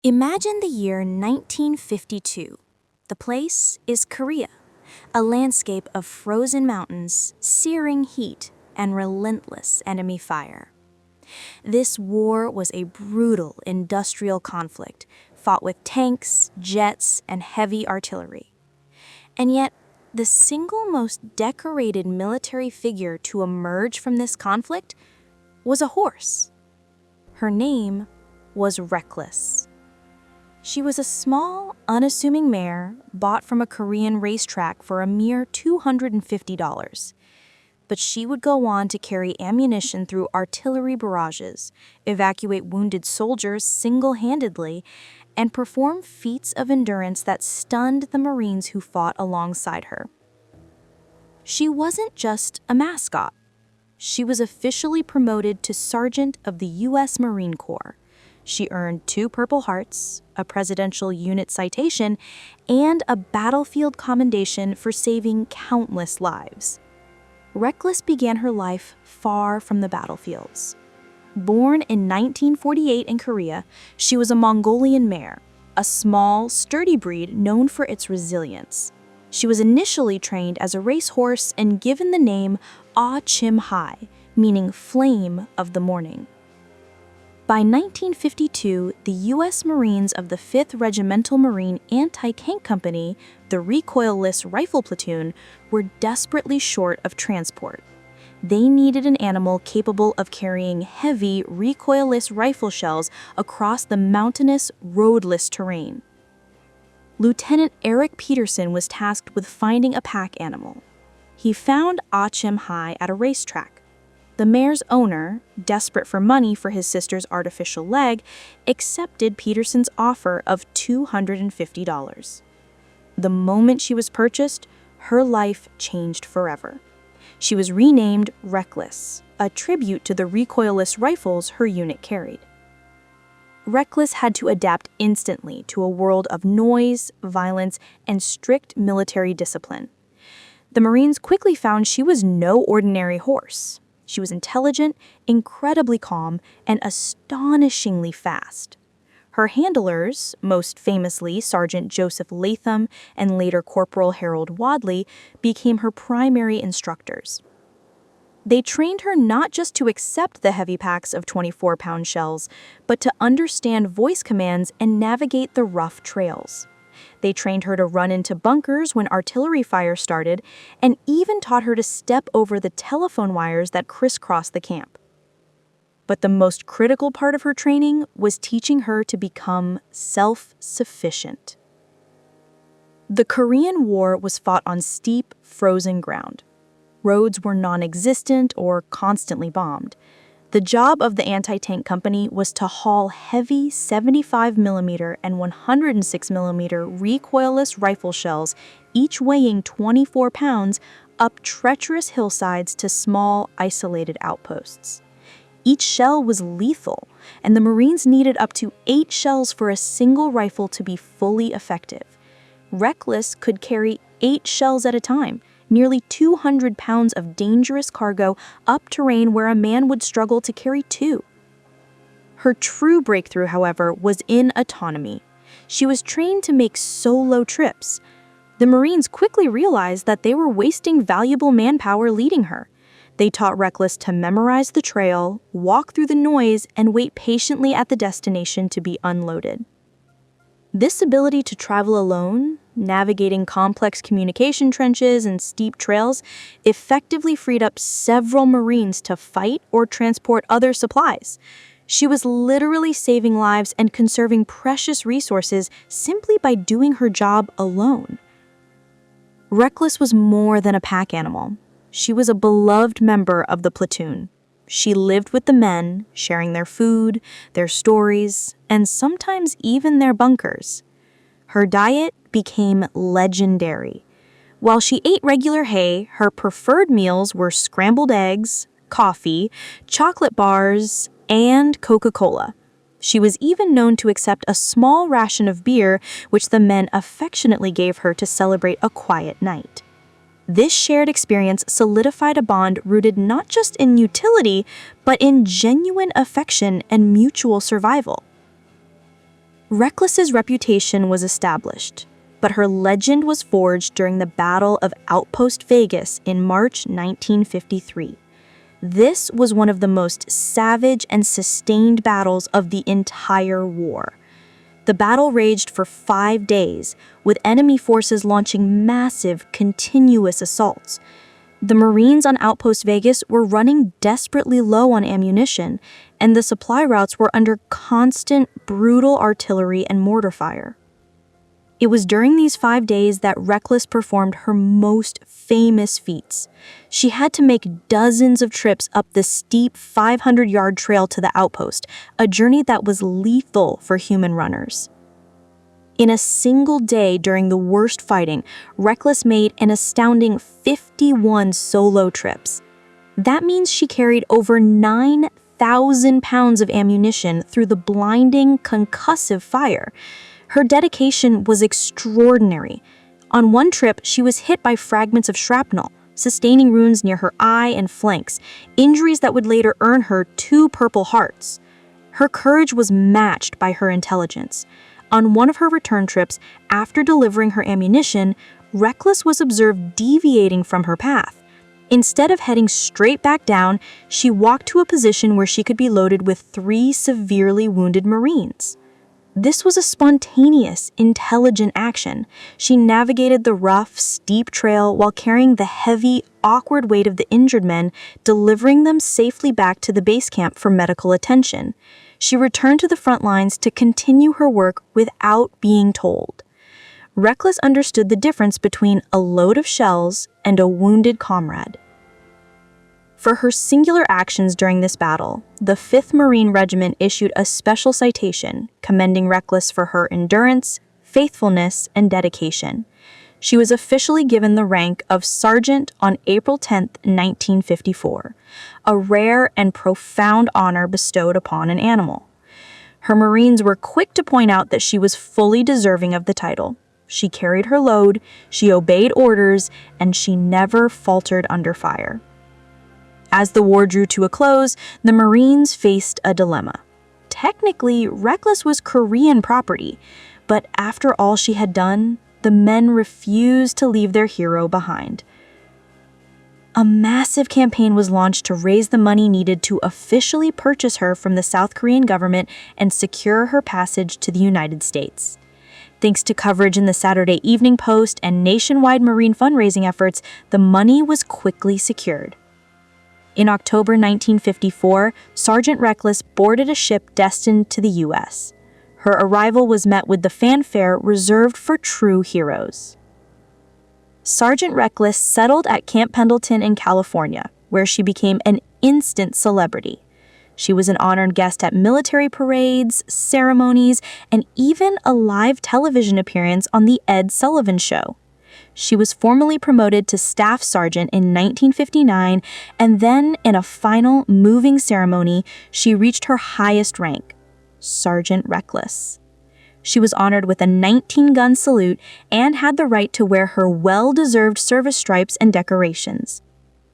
Imagine the year 1952. The place is Korea, a landscape of frozen mountains, searing heat, and relentless enemy fire. This war was a brutal industrial conflict fought with tanks, jets, and heavy artillery. And yet, the single most decorated military figure to emerge from this conflict was a horse. Her name was Reckless. She was a small, unassuming mare bought from a Korean racetrack for a mere $250. But she would go on to carry ammunition through artillery barrages, evacuate wounded soldiers single-handedly, and perform feats of endurance that stunned the Marines who fought alongside her. She wasn't just a mascot. She was officially promoted to Sergeant of the U.S. Marine Corps. She earned 2 Purple Hearts, a Presidential Unit Citation, and a battlefield commendation for saving countless lives. Reckless began her life far from the battlefields. Born in 1948 in Korea, she was a Mongolian mare, a small, sturdy breed known for its resilience. She was initially trained as a racehorse and given the name Ah Chim Hai, meaning flame of the morning. By 1952, the U.S. Marines of the 5th Regimental Marine Anti-Tank Company, the recoilless rifle platoon, were desperately short of transport. They needed an animal capable of carrying heavy, recoilless rifle shells across the mountainous, roadless terrain. Lieutenant Eric Peterson was tasked with finding a pack animal. He found Ah Chim Hai at a racetrack. The mare's owner, desperate for money for his sister's artificial leg, accepted Peterson's offer of $250. The moment she was purchased, her life changed forever. She was renamed Reckless, a tribute to the recoilless rifles her unit carried. Reckless had to adapt instantly to a world of noise, violence, and strict military discipline. The Marines quickly found she was no ordinary horse. She was intelligent, incredibly calm, and astonishingly fast. Her handlers, most famously Sergeant Joseph Latham and later Corporal Harold Wadley, became her primary instructors. They trained her not just to accept the heavy packs of 24-pound shells, but to understand voice commands and navigate the rough trails. They trained her to run into bunkers when artillery fire started, and even taught her to step over the telephone wires that crisscrossed the camp. But the most critical part of her training was teaching her to become self-sufficient. The Korean War was fought on steep, frozen ground. Roads were non-existent or constantly bombed. The job of the anti-tank company was to haul heavy 75mm and 106mm recoilless rifle shells, each weighing 24 pounds, up treacherous hillsides to small, isolated outposts. Each shell was lethal, and the Marines needed up to 8 shells for a single rifle to be fully effective. Reckless could carry 8 shells at a time, nearly 200 pounds of dangerous cargo up terrain where a man would struggle to carry 2. Her true breakthrough, however, was in autonomy. She was trained to make solo trips. The Marines quickly realized that they were wasting valuable manpower leading her. They taught Reckless to memorize the trail, walk through the noise, and wait patiently at the destination to be unloaded. This ability to travel alone, navigating complex communication trenches and steep trails, effectively freed up several Marines to fight or transport other supplies. She was literally saving lives and conserving precious resources simply by doing her job alone. Reckless was more than a pack animal. She was a beloved member of the platoon. She lived with the men, sharing their food, their stories, and sometimes even their bunkers. Her diet became legendary. While she ate regular hay, her preferred meals were scrambled eggs, coffee, chocolate bars, and Coca-Cola. She was even known to accept a small ration of beer, which the men affectionately gave her to celebrate a quiet night. This shared experience solidified a bond rooted not just in utility, but in genuine affection and mutual survival. Reckless's reputation was established, but her legend was forged during the Battle of Outpost Vegas in March 1953. This was one of the most savage and sustained battles of the entire war. The battle raged for 5 days, with enemy forces launching massive, continuous assaults. The Marines on Outpost Vegas were running desperately low on ammunition, and the supply routes were under constant, brutal artillery and mortar fire. It was during these 5 days that Reckless performed her most famous feats. She had to make dozens of trips up the steep 500-yard trail to the outpost, a journey that was lethal for human runners. In a single day during the worst fighting, Reckless made an astounding 51 solo trips. That means she carried over 9,000 pounds of ammunition through the blinding, concussive fire. Her dedication was extraordinary. On one trip, she was hit by fragments of shrapnel, sustaining wounds near her eye and flanks, injuries that would later earn her 2 Purple Hearts. Her courage was matched by her intelligence. On one of her return trips, after delivering her ammunition, Reckless was observed deviating from her path. Instead of heading straight back down, she walked to a position where she could be loaded with 3 severely wounded Marines. This was a spontaneous, intelligent action. She navigated the rough, steep trail while carrying the heavy, awkward weight of the injured men, delivering them safely back to the base camp for medical attention. She returned to the front lines to continue her work without being told. Reckless understood the difference between a load of shells and a wounded comrade. For her singular actions during this battle, the 5th Marine Regiment issued a special citation commending Reckless for her endurance, faithfulness, and dedication. She was officially given the rank of Sergeant on April 10, 1954, a rare and profound honor bestowed upon an animal. Her Marines were quick to point out that she was fully deserving of the title. She carried her load, she obeyed orders, and she never faltered under fire. As the war drew to a close, the Marines faced a dilemma. Technically, Reckless was Korean property, but after all she had done, the men refused to leave their hero behind. A massive campaign was launched to raise the money needed to officially purchase her from the South Korean government and secure her passage to the United States. Thanks to coverage in the Saturday Evening Post and nationwide Marine fundraising efforts, the money was quickly secured. In October 1954, Sergeant Reckless boarded a ship destined to the U.S. Her arrival was met with the fanfare reserved for true heroes. Sergeant Reckless settled at Camp Pendleton in California, where she became an instant celebrity. She was an honored guest at military parades, ceremonies, and even a live television appearance on The Ed Sullivan Show. She was formally promoted to Staff Sergeant in 1959, and then, in a final, moving ceremony, she reached her highest rank, Sergeant Reckless. She was honored with a 19-gun salute and had the right to wear her well-deserved service stripes and decorations.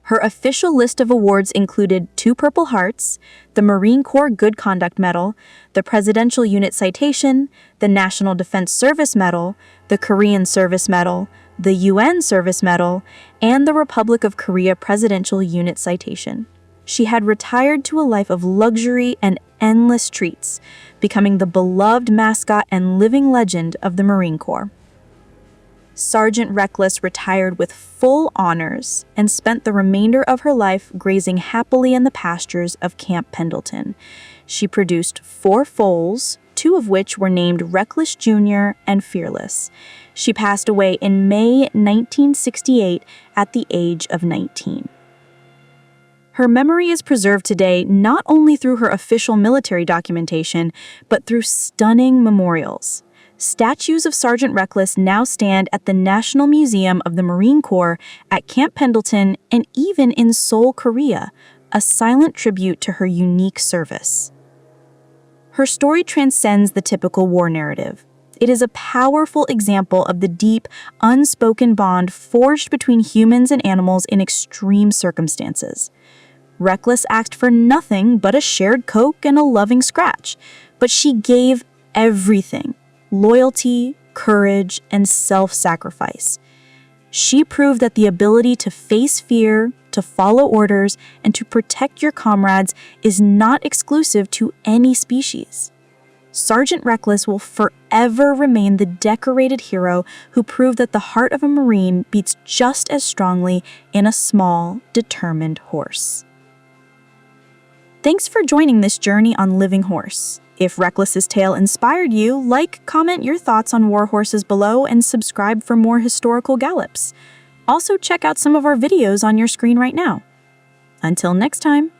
Her official list of awards included 2 Purple Hearts, the Marine Corps Good Conduct Medal, the Presidential Unit Citation, the National Defense Service Medal, the Korean Service Medal, the UN Service Medal, and the Republic of Korea Presidential Unit Citation. She had retired to a life of luxury and endless treats, becoming the beloved mascot and living legend of the Marine Corps. Sergeant Reckless retired with full honors and spent the remainder of her life grazing happily in the pastures of Camp Pendleton. She produced 4 foals, 2 of which were named Reckless Jr. and Fearless. She passed away in May 1968 at the age of 19. Her memory is preserved today not only through her official military documentation, but through stunning memorials. Statues of Sergeant Reckless now stand at the National Museum of the Marine Corps at Camp Pendleton and even in Seoul, Korea, a silent tribute to her unique service. Her story transcends the typical war narrative. It is a powerful example of the deep, unspoken bond forged between humans and animals in extreme circumstances. Reckless asked for nothing but a shared Coke and a loving scratch, but she gave everything: loyalty, courage, and self-sacrifice. She proved that the ability to face fear, to follow orders, and to protect your comrades is not exclusive to any species. Sergeant Reckless will forever remain the decorated hero who proved that the heart of a Marine beats just as strongly in a small, determined horse. Thanks for joining this journey on Living Horse. If Reckless's tale inspired you, like, comment your thoughts on war horses below, and subscribe for more historical gallops. Also, check out some of our videos on your screen right now. Until next time.